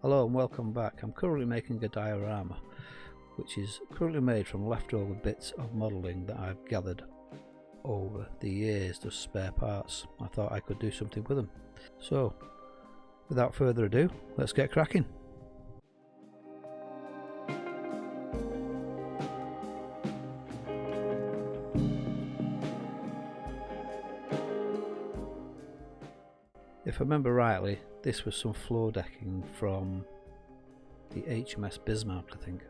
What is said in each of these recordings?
Hello and welcome back. I'm currently making a diorama which is currently made from leftover bits of modelling that I've gathered over the years, just spare parts. I thought I could do something with them. So without further ado, let's get cracking. If I remember rightly, this was some floor decking from the HMS Bismarck, I think.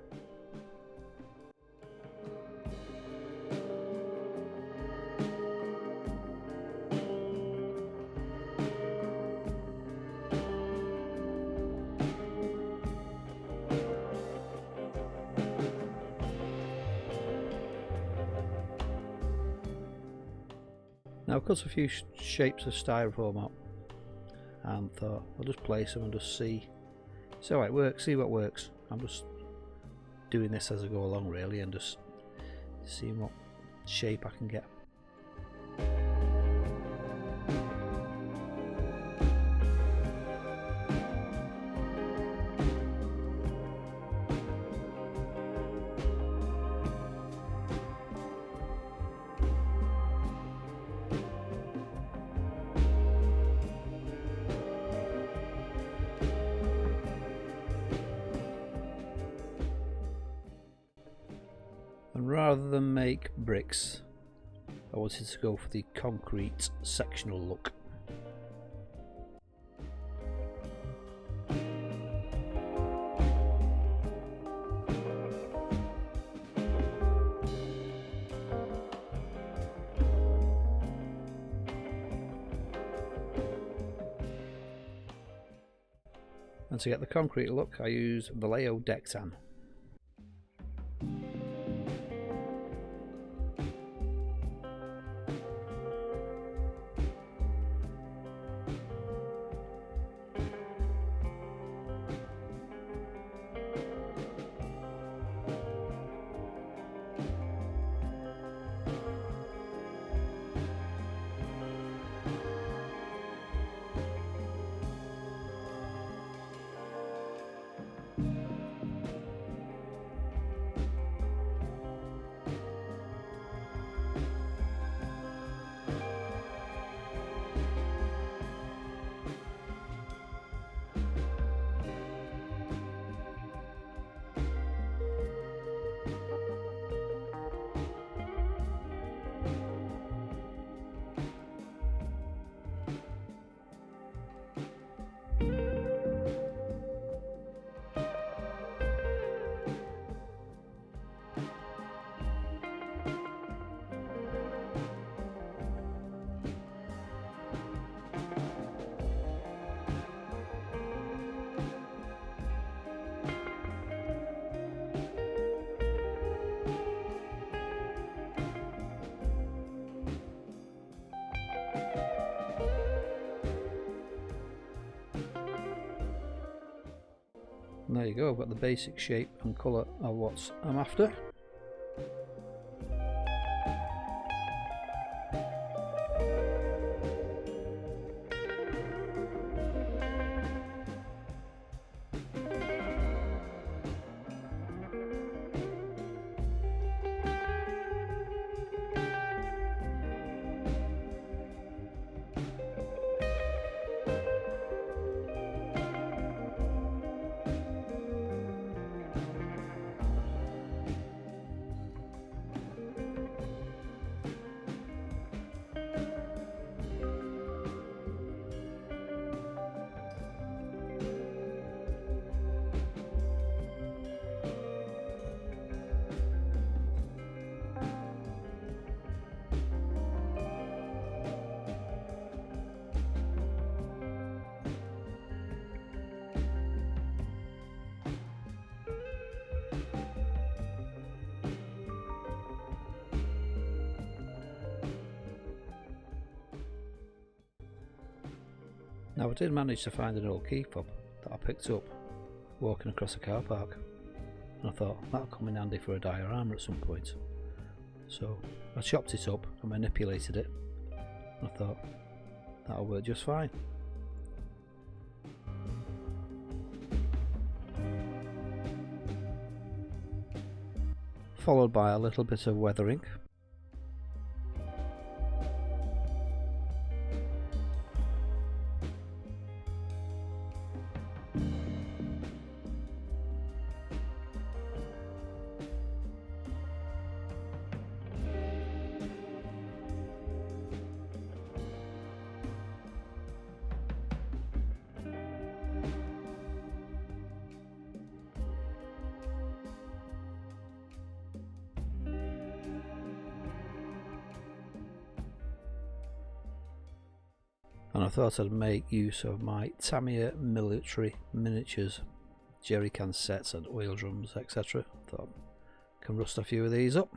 Now I've cut a few shapes of styrofoam out and thought I'll just place them and just see how it works, see what works. I'm just doing this as I go along really and just seeing what shape I can get. And rather than make bricks, I wanted to go for the concrete sectional look. And to get the concrete look, I use Vallejo Dectan. And there you go, I've got the basic shape and colour of what I'm after. Now I did manage to find an old key fob that I picked up walking across a car park, and I thought that'll come in handy for a diorama at some point. So I chopped it up and manipulated it, and I thought that'll work just fine. followed by a little bit of weathering. And I thought I'd make use of my Tamiya military miniatures, jerry can sets and oil drums, etc. Thought I can rust a few of these up.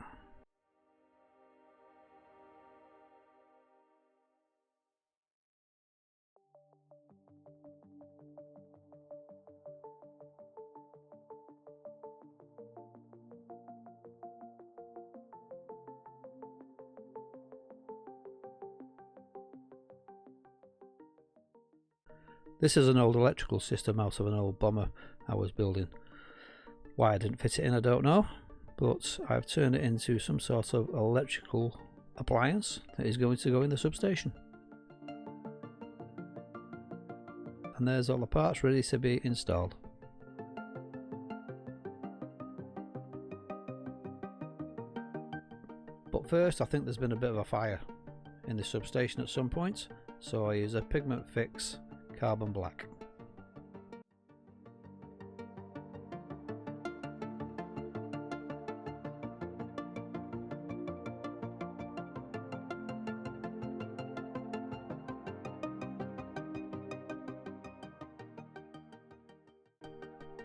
This is an old electrical system out of an old bomber I was building. Why I didn't fit it in I don't know, but I've turned it into some sort of electrical appliance that is going to go in the substation. And there's all the parts ready to be installed. But first, I think there's been a bit of a fire in the substation at some point, so I use a pigment fix carbon black.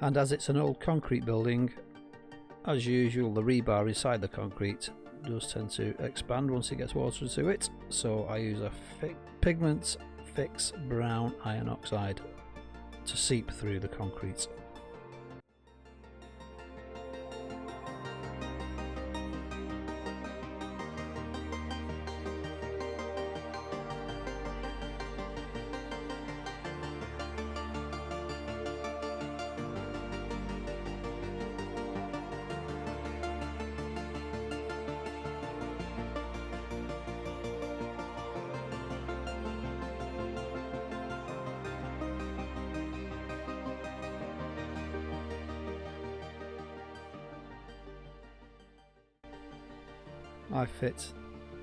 And as it's an old concrete building, as usual the rebar inside the concrete does tend to expand once it gets water into it, so I use a pigment fix brown iron oxide to seep through the concrete.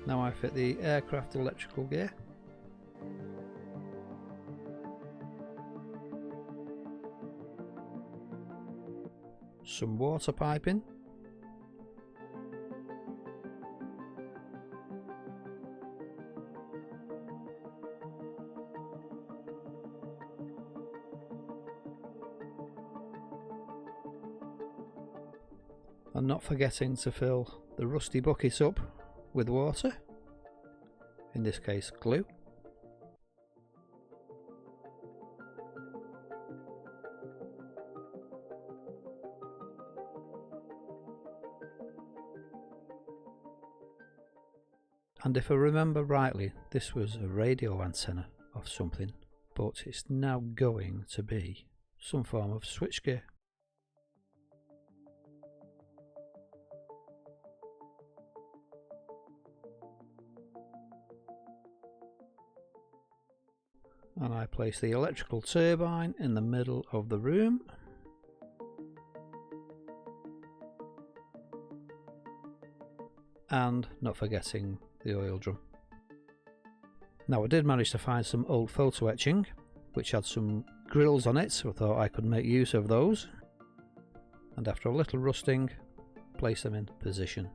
Now I fit the aircraft electrical gear. Some water piping. And not forgetting to fill the rusty bucket up with water, in this case glue. And if I remember rightly, this was a radio antenna of something, but it's now going to be some form of switchgear. And I place the electrical turbine in the middle of the room. And not forgetting the oil drum. Now I did manage to find some old photo etching which had some grills on it, so I thought I could make use of those. And after a little rusting, place them in position.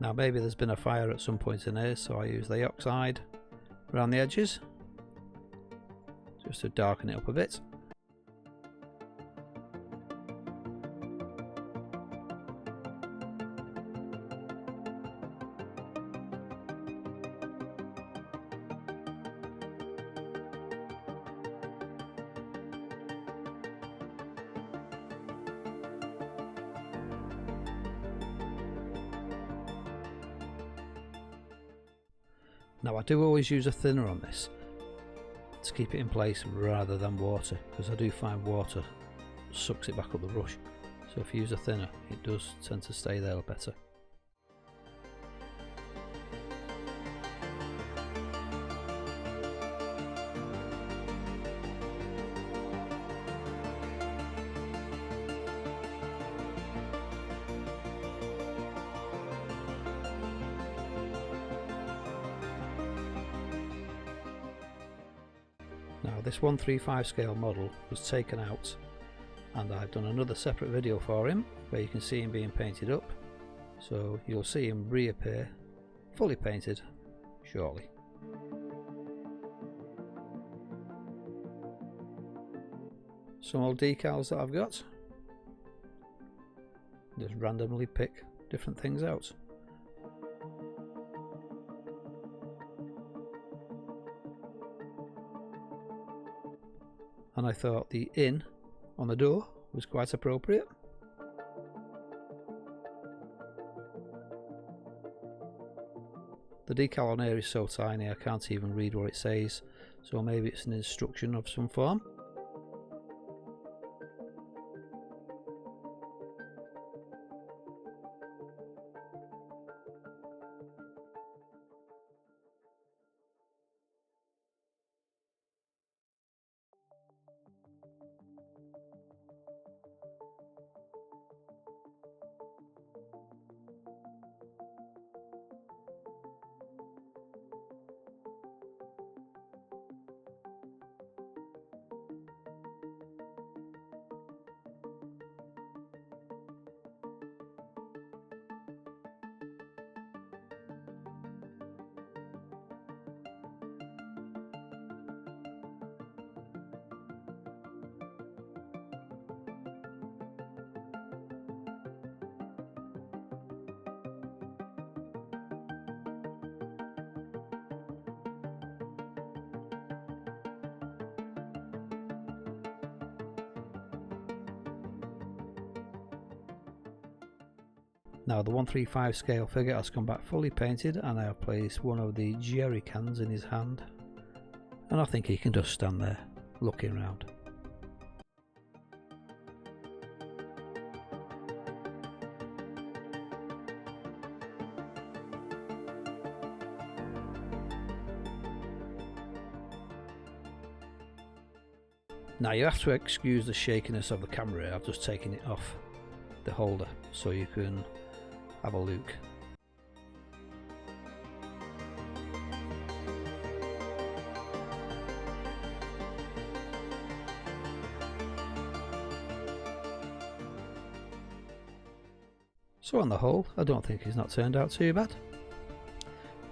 Now maybe there's been a fire at some point in here, so I use the oxide around the edges just to darken it up a bit. Now I do always use a thinner on this, to keep it in place rather than water, because I do find water sucks it back up the brush. So if you use a thinner, it does tend to stay there better. Now this 1/3/5 scale model was taken out, and I've done another separate video for him where you can see him being painted up, so you'll see him reappear fully painted shortly. Some old decals that I've got, just randomly pick different things out. And I thought the "in" on the door was quite appropriate. The decal on here is so tiny I can't even read what it says, so maybe it's an instruction of some form. Now the 1/3/5 scale figure has come back fully painted, and I have placed one of the jerry cans in his hand, and I think he can just stand there looking round. Now you have to excuse the shakiness of the camera. I've just taken it off the holder so you can have a look. So on the whole, I don't think he's not turned out too bad.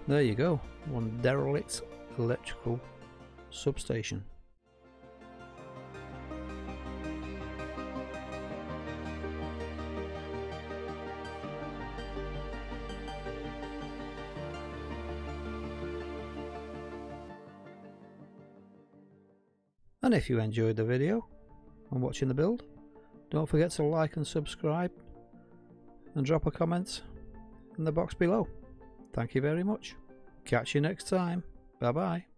There you go, one derelict electrical substation. And if you enjoyed the video and watching the build, don't forget to like and subscribe and drop a comment in the box below. Thank you very much. Catch you next time. Bye bye.